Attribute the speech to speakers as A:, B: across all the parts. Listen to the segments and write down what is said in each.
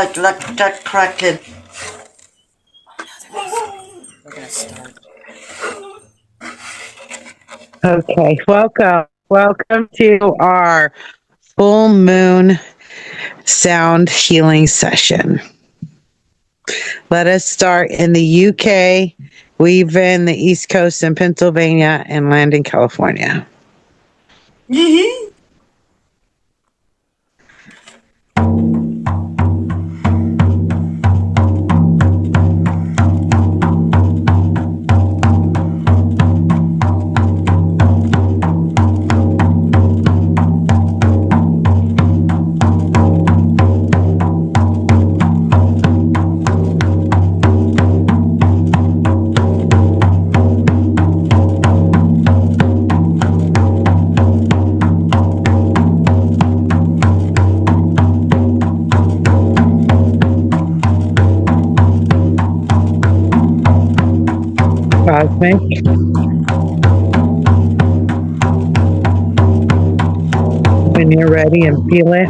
A: that corrected.
B: We're gonna start.
C: Okay, welcome to our full moon sound healing session. Let us start in the UK, weave in the East Coast in Pennsylvania, and land in California.
A: Mm-hmm.
C: Cosmic. When you're ready and feel it.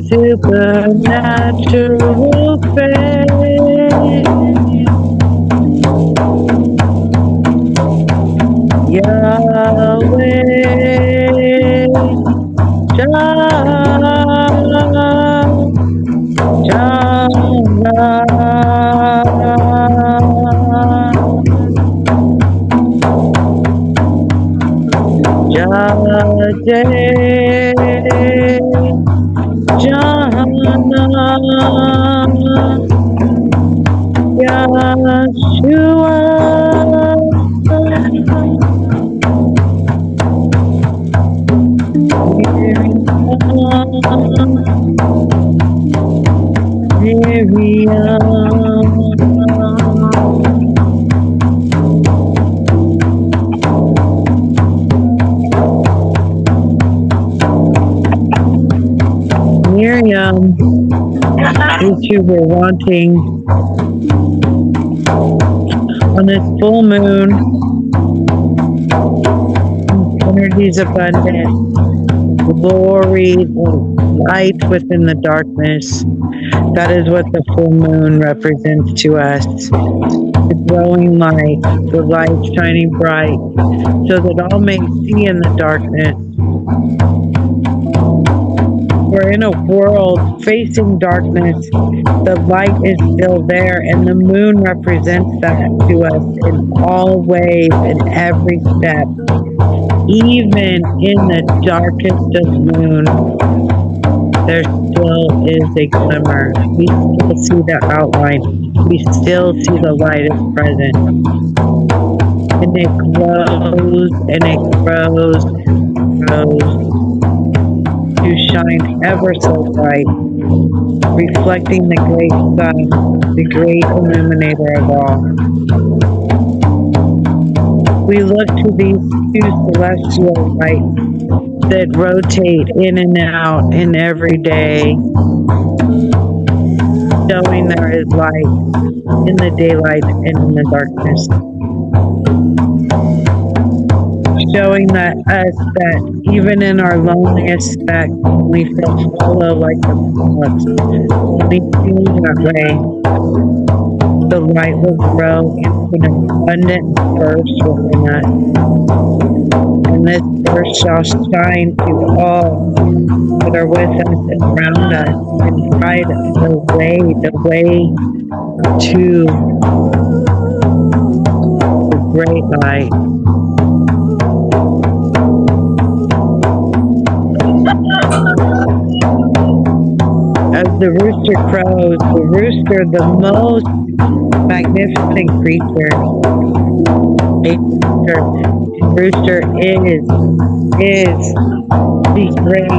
C: Supernatural faith, Yahweh, Yahweh. day, Jana, Miriam, which you were wanting on this full moon. Energy's abundant, glory, light within the darkness. That is what the full moon represents to us. The glowing light, the light shining bright, so that all may see in the darkness. We're in a world facing darkness. The light is still there, and the moon represents that to us in all ways, in every step. Even in the darkest of moon, there still is a glimmer. We still see the outline. We still see the light is present. And it glows and it grows and grows to shine ever so bright, reflecting the great sun, the great illuminator of all. We look to these two celestial lights that rotate in and out in every day, showing there is light in the daylight and in the darkness. Showing that even in our loneliest speck, we feel hollow like the polyps. We feel that way. The light will grow into an abundant burst within us. And this burst shall shine to all that are with us and around us and guide the way to the great light. As the rooster crows, the rooster, the most magnificent creature, the rooster is the great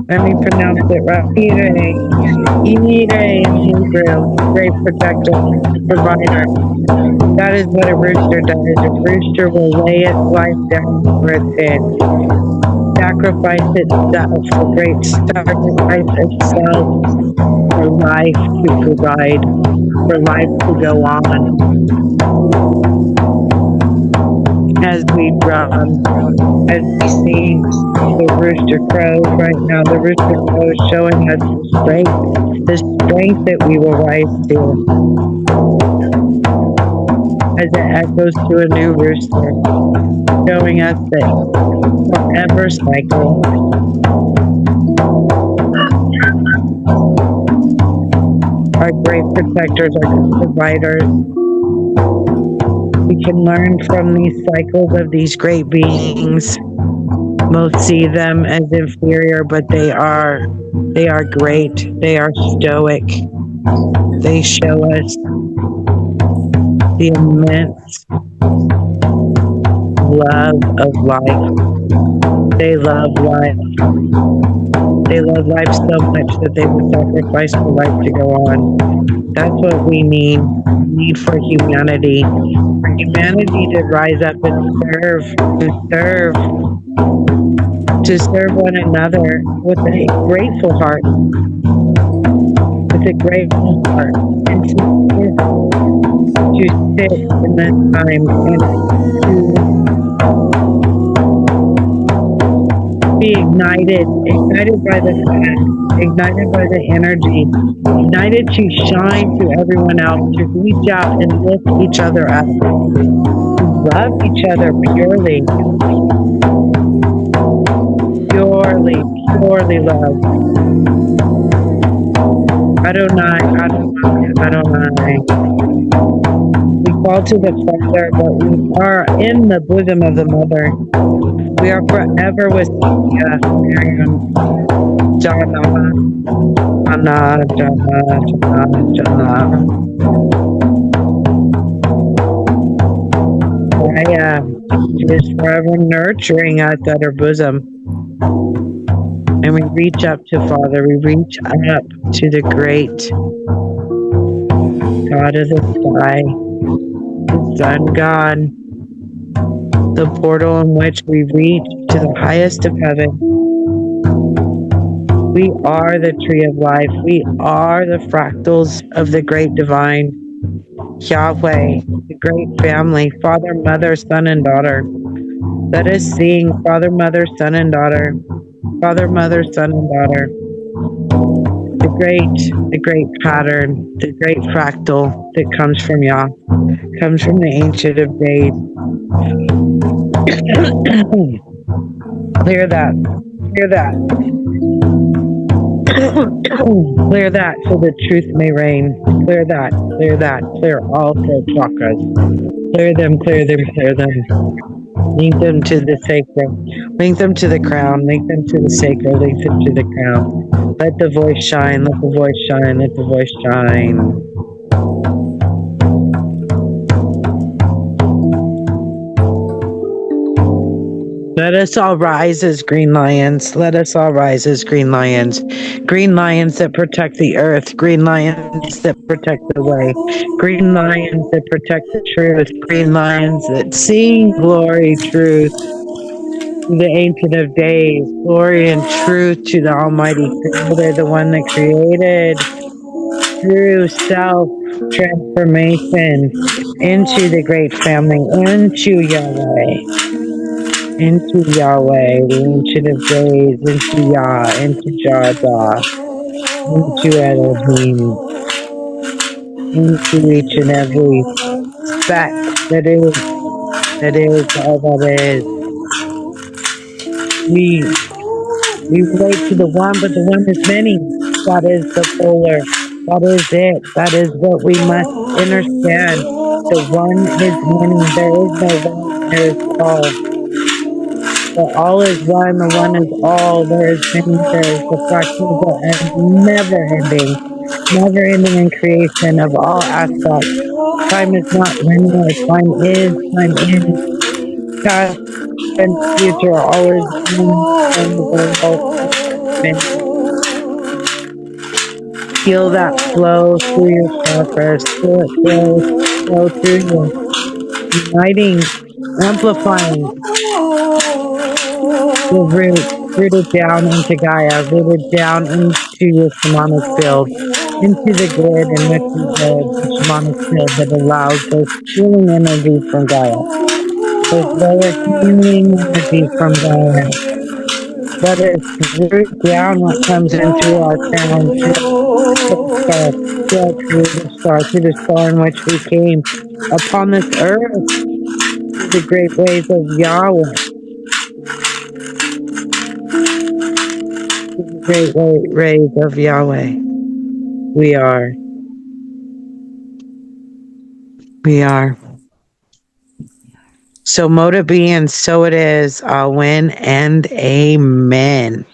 C: let me pronounce it right. Ire in Hebrew, great protector, provider. That is what a rooster does. A rooster will lay its life down for its head, sacrifice itself, the great sacrifice itself for life to provide, for life to go on. As we drum, as we sing the rooster crows right now, the rooster crow is showing us the strength that we will rise to. As it echoes to a new rooster, showing us that forever cycle. Our great protectors, our providers. We can learn from these cycles of these great beings. Most see them as inferior, but they are great. They are stoic. They show us the immense love of life. They love life. They love life so much that they would sacrifice for life to go on. That's what we need. We need for humanity. For humanity to rise up and serve one another with a grateful heart. With a grateful heart. And to sit in this time and to be ignited by the fact, ignited by the energy, ignited to shine to everyone else, to reach out and lift each other up, to love each other purely love. Adonai, Adonai, Adonai. We call to the Father, but we are in the bosom of the Mother. We are forever with Sophia, Miriam, Jana, Jana, Jana, Jana, Jana. Gaia is forever nurturing us at her bosom. And we reach up to Father, we reach up to the great God of the sky, the Sun God, the portal in which we reach to the highest of heaven. We are the tree of life. We are the fractals of the great divine, Yahweh, the great family, Father, Mother, Son, and Daughter. Let us sing Father, Mother, Son, and Daughter. Father, Mother, Son, and Daughter. The great pattern, the great fractal that comes from Yah, comes from the Ancient of Days. Clear that. Clear that. Clear that so the truth may reign. Clear that. Clear that. Clear all throat chakras. Clear them, clear them, clear them. Link them to the sacred. Link them to the crown. Link them to the sacred. Link them to the crown. Let the voice shine. Let the voice shine. Let the voice shine. Let us all rise as green lions. Let us all rise as green lions. Green lions that protect the earth. Green lions that protect the way. Green lions that protect the truth. Green lions that sing glory, truth to the Ancient of Days. Glory and truth to the Almighty Creator, the one that created through self transformation into the great family, into Yahweh. Into Yahweh, the Ancient of Days, into Yah, into Jah, into Elohim, into each and every speck that is all that is. We relate to the one, but the one is many. That is the polar. That is it. That is what we must understand. The one is many. There is no one. There is all. The all is one, the one is all, there is many, there is the fractals that are never ending in creation of all aspects. Time is not linear, time is, past and future, all is one, and the world is many. Feel that flow through your chakras, feel it flow through you, uniting, amplifying, your rooted down into Gaia, rooted down into your shamanic field, into the grid in which we live, the shamanic field that allows those healing energies from Gaia, those lower healing energies from Gaia. Let us root down what comes into our crown to the star, to our creative star, to the star in which we came upon this earth, to the great ways of Yahweh. Great rays of Yahweh. We are. So mote it be, and so it is. Amen and amen.